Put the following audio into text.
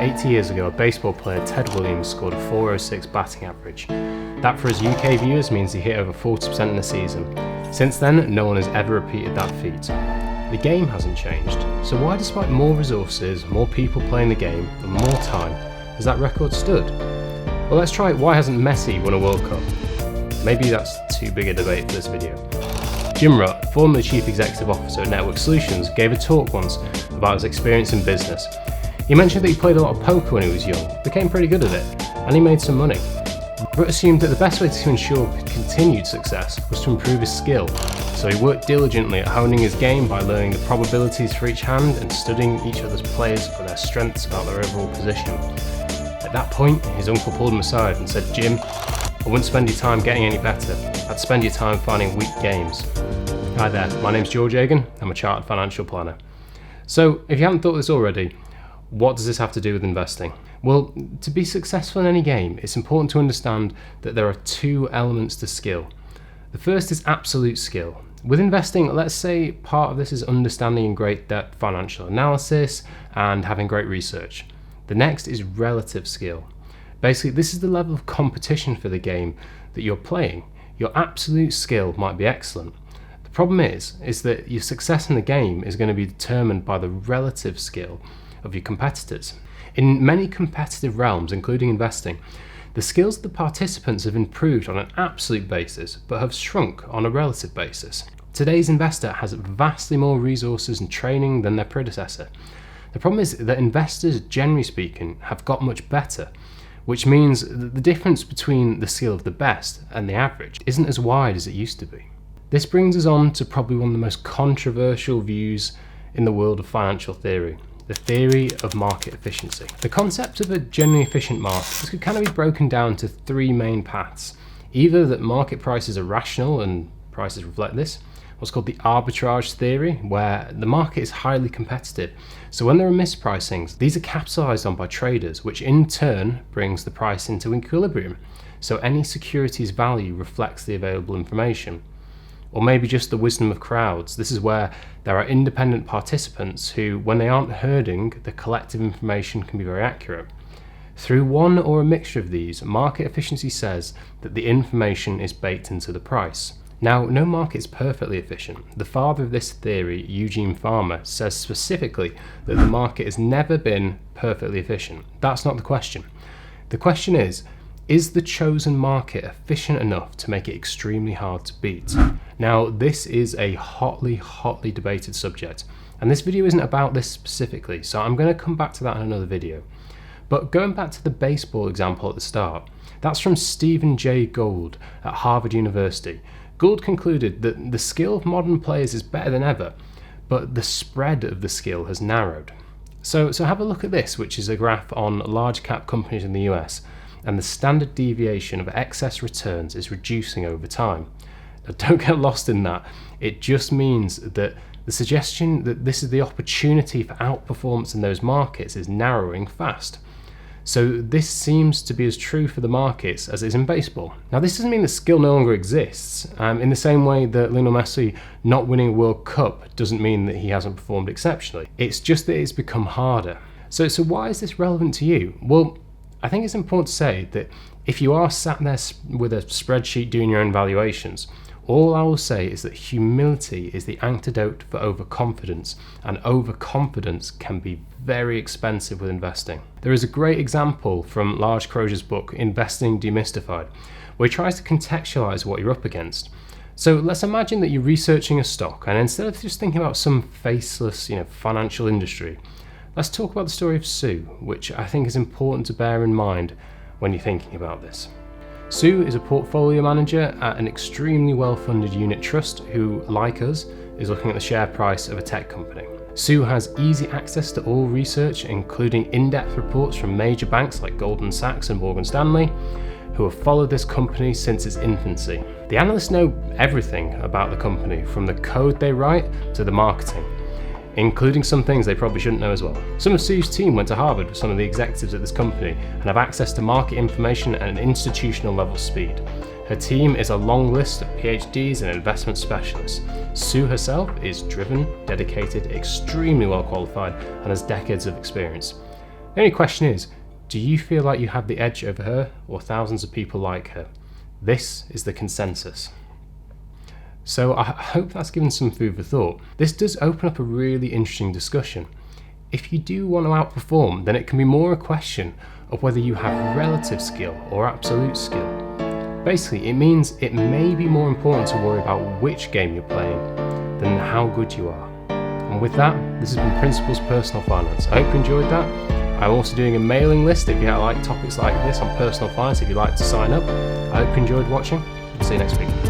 80 years ago, a baseball player, Ted Williams, scored a .406 batting average. That for us UK viewers means he hit over 40% in a season. Since then, no one has ever repeated that feat. The game hasn't changed, so why, despite more resources, more people playing the game, and more time, has that record stood? Well, let's try why hasn't Messi won a World Cup? Maybe that's too big a debate for this video. Jim Rutt, formerly Chief Executive Officer at Network Solutions, gave a talk once about his experience in business. He mentioned that he played a lot of poker when he was young, became pretty good at it, and he made some money. Rutt assumed that the best way to ensure continued success was to improve his skill, so he worked diligently at honing his game by learning the probabilities for each hand and studying each other's players for their strengths about their overall position. At that point, his uncle pulled him aside and said, "Jim, I wouldn't spend your time getting any better. I'd spend your time finding weak games." Hi there, my name's George Egan. I'm a chartered financial planner. So, if you haven't thought this already, what does this have to do with investing? Well, to be successful in any game, it's important to understand that there are two elements to skill. The first is absolute skill. With investing, let's say part of this is understanding in great depth financial analysis and having great research. The next is relative skill. Basically, this is the level of competition for the game that you're playing. Your absolute skill might be excellent. The problem is that your success in the game is going to be determined by the relative skill of your competitors. In many competitive realms, including investing, the skills of the participants have improved on an absolute basis, but have shrunk on a relative basis. Today's investor has vastly more resources and training than their predecessor. The problem is that investors, generally speaking, have got much better, which means that the difference between the skill of the best and the average isn't as wide as it used to be. This brings us on to probably one of the most controversial views in the world of financial theory: the theory of market efficiency. The concept of a generally efficient market could kind of be broken down to three main paths. Either that market prices are rational and prices reflect this, what's called the arbitrage theory, where the market is highly competitive. So when there are mispricings, these are capitalized on by traders, which in turn brings the price into equilibrium. So any security's value reflects the available information. Or maybe just the wisdom of crowds. This is where there are independent participants who, when they aren't herding, the collective information can be very accurate. Through one or a mixture of these, market efficiency says that the information is baked into the price. Now, no market is perfectly efficient. The father of this theory, Eugene Fama, says specifically that the market has never been perfectly efficient. That's not the question. The question is the chosen market efficient enough to make it extremely hard to beat? Now, this is a hotly debated subject, and this video isn't about this specifically, so I'm going to come back to that in another video. But going back to the baseball example at the start, that's from Stephen Jay Gould at Harvard University. Gould concluded that the skill of modern players is better than ever, but the spread of the skill has narrowed. So have a look at this, which is a graph on large cap companies in the US, and the standard deviation of excess returns is reducing over time. Now, don't get lost in that. It just means that the suggestion that this is the opportunity for outperformance in those markets is narrowing fast. So this seems to be as true for the markets as it is in baseball. Now, this doesn't mean that skill no longer exists. In the same way that Lionel Messi not winning a World Cup doesn't mean that he hasn't performed exceptionally. It's just that it's become harder. So why is this relevant to you? Well, I think it's important to say that if you are sat there with a spreadsheet doing your own valuations, all I will say is that humility is the antidote for overconfidence, and overconfidence can be very expensive with investing. There is a great example from Lars Kroger's book, Investing Demystified, where he tries to contextualize what you're up against. So let's imagine that you're researching a stock, and instead of just thinking about some faceless, financial industry, let's talk about the story of Sue, which I think is important to bear in mind when you're thinking about this. Sue is a portfolio manager at an extremely well-funded unit trust who, like us, is looking at the share price of a tech company. Sue has easy access to all research, including in-depth reports from major banks like Goldman Sachs and Morgan Stanley, who have followed this company since its infancy. The analysts know everything about the company, from the code they write to the marketing, including some things they probably shouldn't know as well. Some of Sue's team went to Harvard with some of the executives at this company and have access to market information at an institutional level speed. Her team is a long list of PhDs and investment specialists. Sue herself is driven, dedicated, extremely well qualified, and has decades of experience. The only question is, do you feel like you have the edge over her or thousands of people like her? This is the consensus. So I hope that's given some food for thought. This does open up a really interesting discussion. If you do want to outperform, then it can be more a question of whether you have relative skill or absolute skill. Basically, it means it may be more important to worry about which game you're playing than how good you are. And with that, this has been Principles Personal Finance. I hope you enjoyed that. I'm also doing a mailing list if you like topics like this on personal finance, if you'd like to sign up. I hope you enjoyed watching. See you next week.